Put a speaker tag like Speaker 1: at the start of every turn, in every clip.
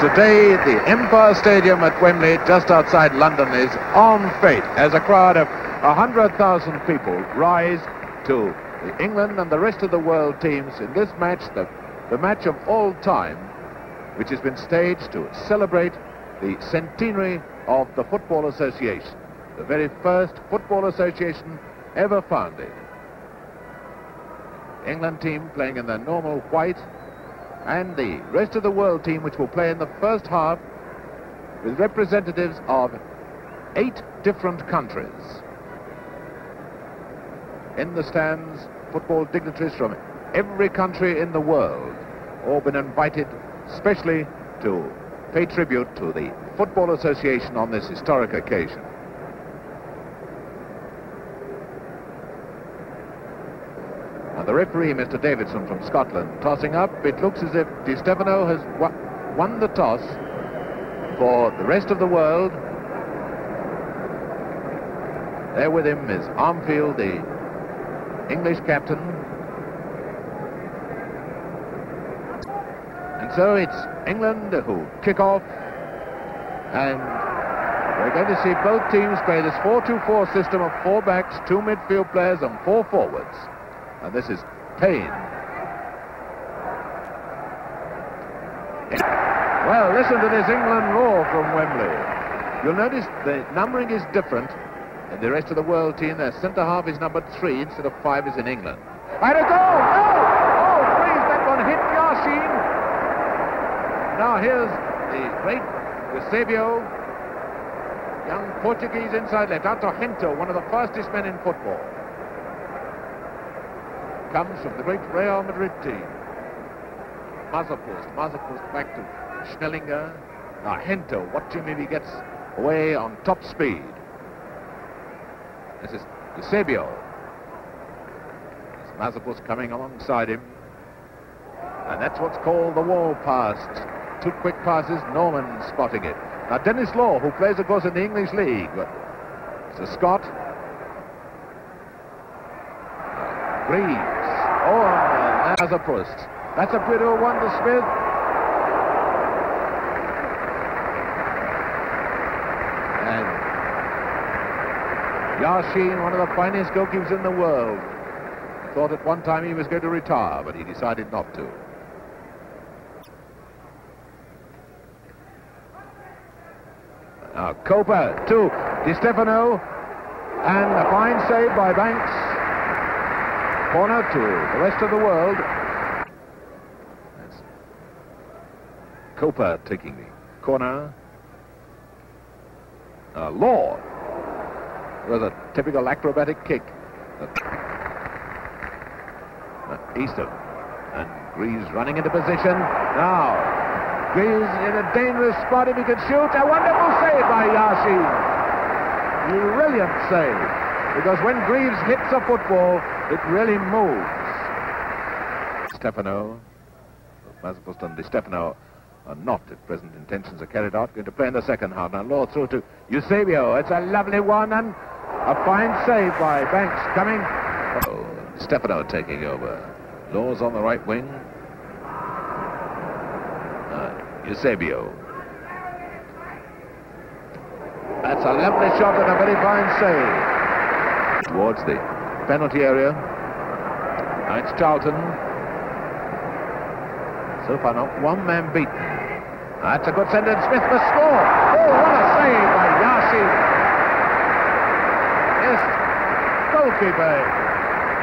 Speaker 1: today the Empire Stadium at Wembley, just outside London, is on fate as a crowd of 100,000 people rise to the England and the rest of the world teams in this match, the match of all time, which has been staged to celebrate the centenary of the Football Association, the very first football association ever founded. England team playing in their normal white, and the rest of the world team, which will play in the first half with representatives of 8 different countries. In the stands, football dignitaries from every country in the world, all been invited specially to pay tribute to the Football Association on this historic occasion. And the referee, Mr. Davidson from Scotland, tossing up. It looks as if Di Stefano has won the toss for the rest of the world. There with him is Armfield, the English captain. And so it's England who kick off, and we're going to see both teams play this 4-2-4 system of 4 backs, 2 midfield players and 4 forwards. And this is Payne. Well, listen to this England roar from Wembley. You'll notice the numbering is different in the rest of the world team. Their centre-half is numbered 3 instead of 5 as in England. And a goal! No! Oh, please, that one hit Yashin. Now here's the great Eusebio, young Portuguese inside left, out to Hinto, one of the fastest men in football. Comes from the great Real Madrid team. Mazepust back to Schnellinger. Now Hinto, watch him if he gets away on top speed. This is Eusebio. Mazepust coming alongside him. And that's what's called the wall pass. 2 quick passes, Norman spotting it. Now Dennis Law, who plays of course in the English League, but it's a Scot. Greaves. Oh, Mazepust. That's a beautiful one to Smith. And Yashin, one of the finest goalkeepers in the world. Thought at one time he was going to retire, but he decided not to. Now Copa to Di Stefano, and a fine save by Banks. Corner to the rest of the world. That's Copa taking the corner. Law. It was a typical acrobatic kick. Easton. And Greaves running into position. Now, Greaves in a dangerous spot if he could shoot. A wonderful save by Yashin. Brilliant save. Because when Greaves hits a football, it really moves. Stefano, Mazepust and Di Stefano are not at present intentions are carried out. Going to play in the second half. Now Law through to Eusebio. It's a lovely one and a fine save by Banks coming. Oh, Stefano taking over. Law's on the right wing. Eusebio. That's a lovely shot and a very fine save. Towards the penalty area. Now it's Charlton. So far not one man beaten. That's a good send and Smith must score. Oh, what a save by Yashin. Yes, goalkeeper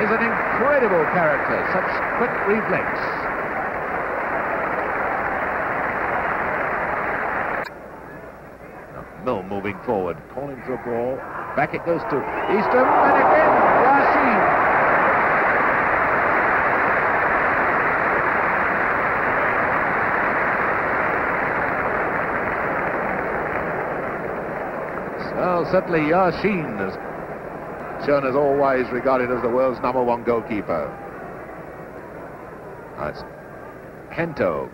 Speaker 1: is an incredible character. Such quick reflex. Mill moving forward, calling for a ball. Back it goes to Easton, and again, Yashin. Well, certainly Yashin has shown as always regarded as the world's #1 goalkeeper. That's Hento.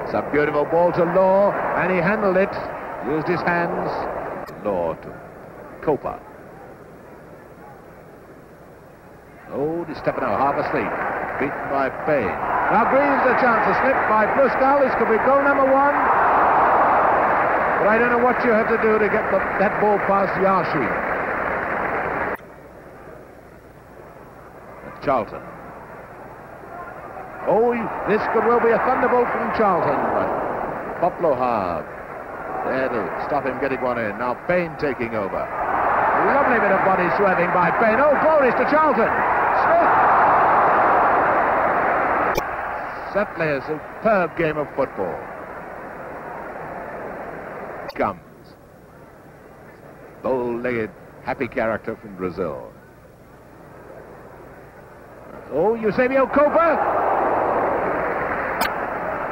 Speaker 1: It's a beautiful ball to Law, and he handled it, used his hands. Law to Copa. Oh, Di Stefano half asleep. beaten by Payne. Now Greaves a chance to slip by Pluskal. This could be goal number 1. But I don't know what you have to do to get that ball past Yashin. Charlton. Oh, this could well be a thunderbolt from Charlton. Poplo Harve there to stop him getting one in. Now Payne taking over. Lovely bit of body swerving by Payne. Oh, glorious to Charlton. Smith. Certainly a superb game of football. Comes. Bow-legged, happy character from Brazil. Oh, Eusebio Copa.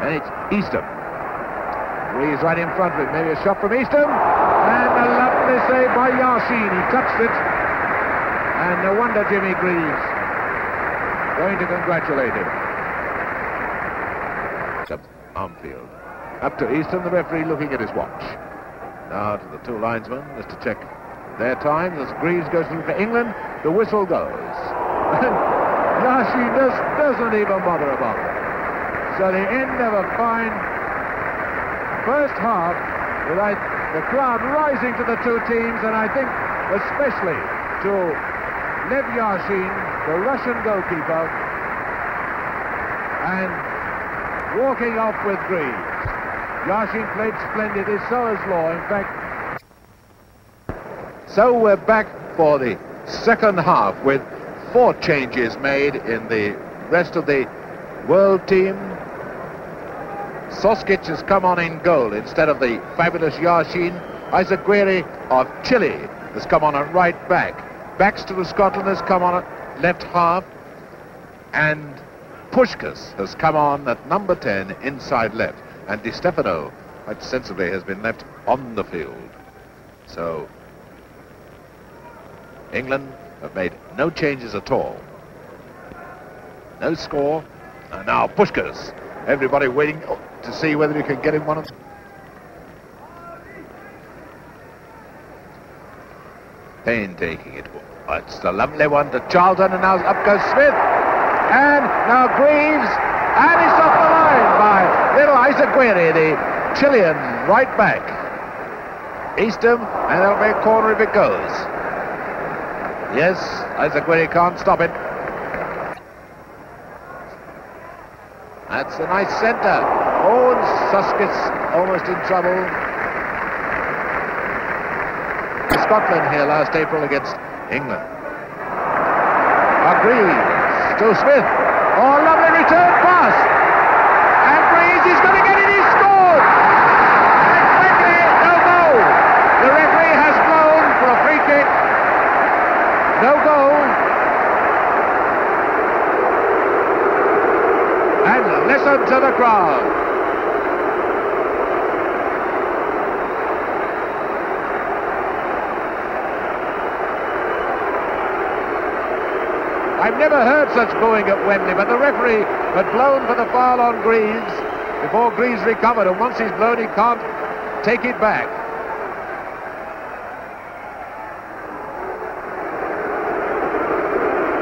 Speaker 1: And it's Eastham. He's right in front of him. Maybe a shot from Eastham. And a lovely save by Yashin. He touched it. And no wonder Jimmy Greaves going to congratulate him. Armfield. Up to Eastham, the referee looking at his watch. Now to the two linesmen, just to check their time. As Greaves goes through for England, the whistle goes. Yashin doesn't even bother about it. So the end of a fine first half, with the crowd rising to the two teams, and I think especially to Lev Yashin, the Russian goalkeeper, and walking off with Greaves. Yashin played splendidly, so has Law, in fact. So we're back for the second half with 4 changes made in the rest of the world team. Soskic has come on in goal instead of the fabulous Yashin. Izaguirre of Chile has come on at right back. Baxter of Scotland has come on at left half. And Puskás has come on at number 10 inside left. And Di Stefano, quite sensibly, has been left on the field. So England have made no changes at all. No score. And now Puskás. Everybody waiting to see whether you can get him one of them. Payne taking it. Oh, it's a lovely one to Charlton, and now up goes Smith. And now Greaves. And it's off the line by little Izaguirre, the Chilean right back. Eastham, and that'll be a corner if it goes. Yes, Izaguirre can't stop it. That's a nice centre. Oh, and Soskic's almost in trouble. Scotland here last April against England. Greaves to Smith. Oh, lovely return pass. And Greaves is going to get it. He scored. And quickly, no goal. The referee has blown for a free kick. No goal. And listen to the crowd. I've never heard such booing at Wembley, but the referee had blown for the foul on Greaves before Greaves recovered, and once he's blown, he can't take it back.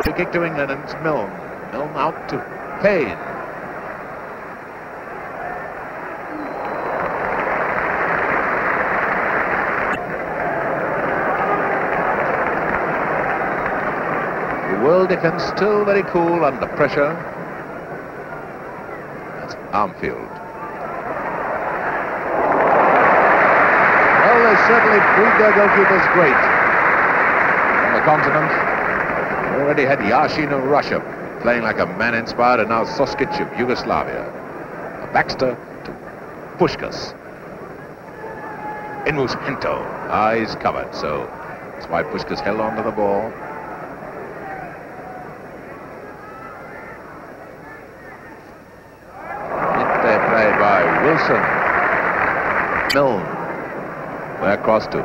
Speaker 1: Free kick to England, and it's Milne. Milne out to Payne. World defence still very cool under pressure. That's Armfield. Well, they certainly proved their goalkeepers great on the continent. They already had Yashin of Russia playing like a man inspired, and now Soskic of Yugoslavia. Baxter to Puskás. Inmus Hento. Eyes covered, so that's why Puskás held on to the ball. Wilson. Milne. Way across to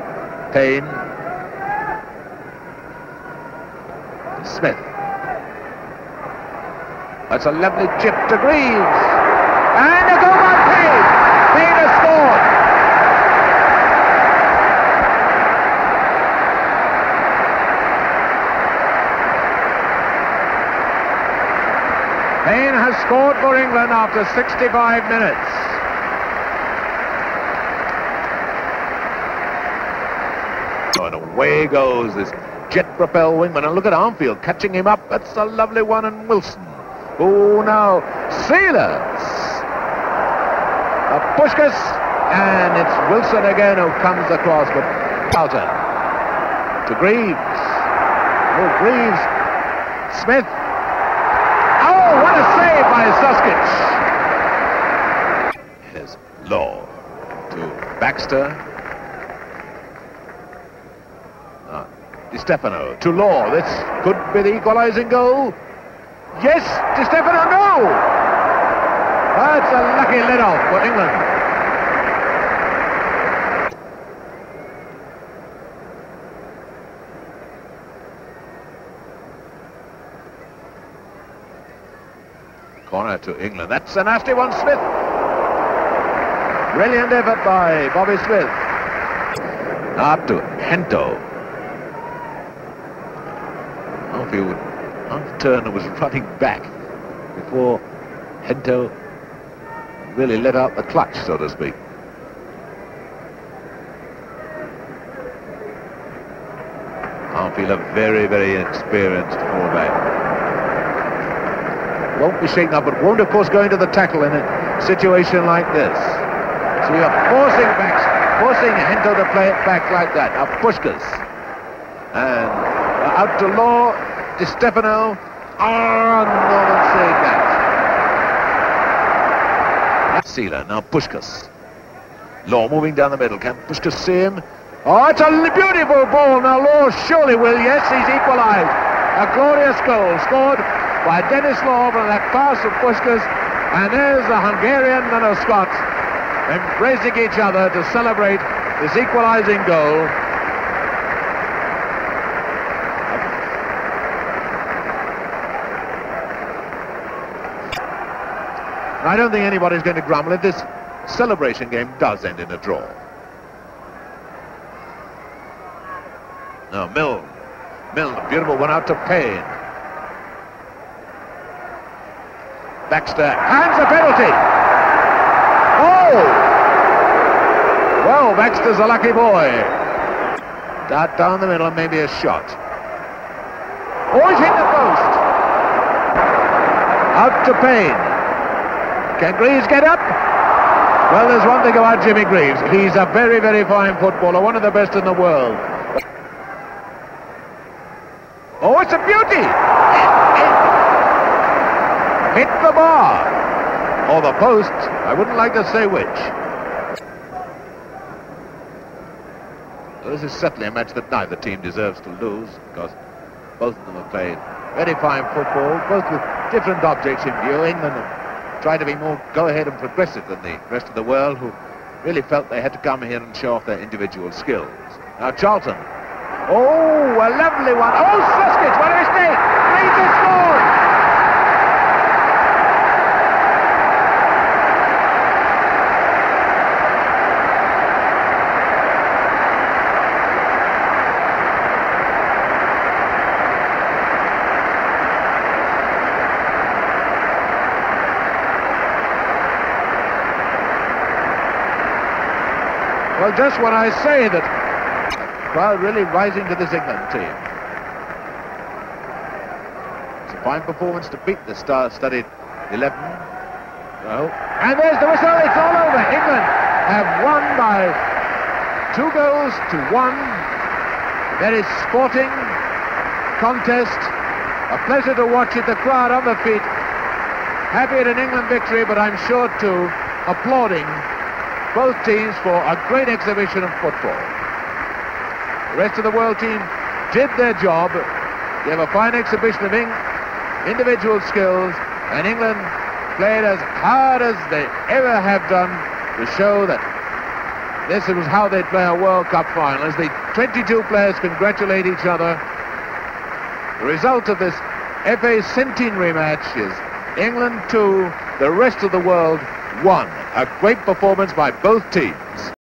Speaker 1: Payne. Smith. That's a lovely chip to Greaves. And a goal by Payne. Payne has scored. Payne has scored for England after 65 minutes. Oh, and away goes this jet-propelled wingman. And look at Armfield catching him up. That's a lovely one. And Wilson. Oh, now Sealers. Puskas. And it's Wilson again who comes across. But Carlton to Greaves. Oh, Greaves. Smith. Oh, what a save by Suskic. Here's Law to Baxter. Di Stefano to Law. This could be the equalising goal. Yes, Di Stefano, no! That's a lucky let-off for England. Corner to England. That's a nasty one, Smith. Brilliant effort by Bobby Smith. Up to Hento. Armfield, Turner was running back before Hento really let out the clutch, so to speak. Armfield, a very, very inexperienced fullback. Won't be shaken up, but won't, of course, go into the tackle in a situation like this. So you're forcing Hento to play it back like that. Now Pushkas. And out to Law, Di Stefano. Oh, no one's saying that. Sealer, now Pushkas. Law moving down the middle. Can Pushkas see him? Oh, it's a beautiful ball. Now Law surely will. Yes, he's equalised. A glorious goal scored by Dennis Law from that pass of Pushkas. And there's the Hungarian and a Scot embracing each other to celebrate this equalising goal. I don't think anybody's going to grumble if this celebration game does end in a draw. Now Milne, a beautiful one out to Payne. Baxter hands a penalty. Oh! Well, Baxter's a lucky boy. Dart down the middle and maybe a shot. Oh, he's hit the post. Out to Payne. Can Greaves get up? Well, there's one thing about Jimmy Greaves. He's a very, very fine footballer, one of the best in the world. Oh, it's a beauty! Hit the bar. Or the post. I wouldn't like to say which. Well, this is certainly a match that neither team deserves to lose, because both of them have played very fine football, both with different objects in view. England try to be more go-ahead and progressive than the rest of the world, who really felt they had to come here and show off their individual skills. Now Charlton. Oh, a lovely one. Oh, Suskic, what a mistake! Greaves has scored! Well, just when I say that, well, really rising to this England team. It's a fine performance to beat the star-studded 11. Well, and there's the whistle. It's all over. England have won by 2-1. Very sporting contest. A pleasure to watch it. The crowd on the feet. Happy at an England victory, but I'm sure too applauding both teams for a great exhibition of football. The rest of the world team did their job, gave a fine exhibition of individual skills, and England played as hard as they ever have done to show that this was how they'd play a World Cup final. As the 22 players congratulate each other, the result of this FA centenary match is England 2, the rest of the world 1. A great performance by both teams.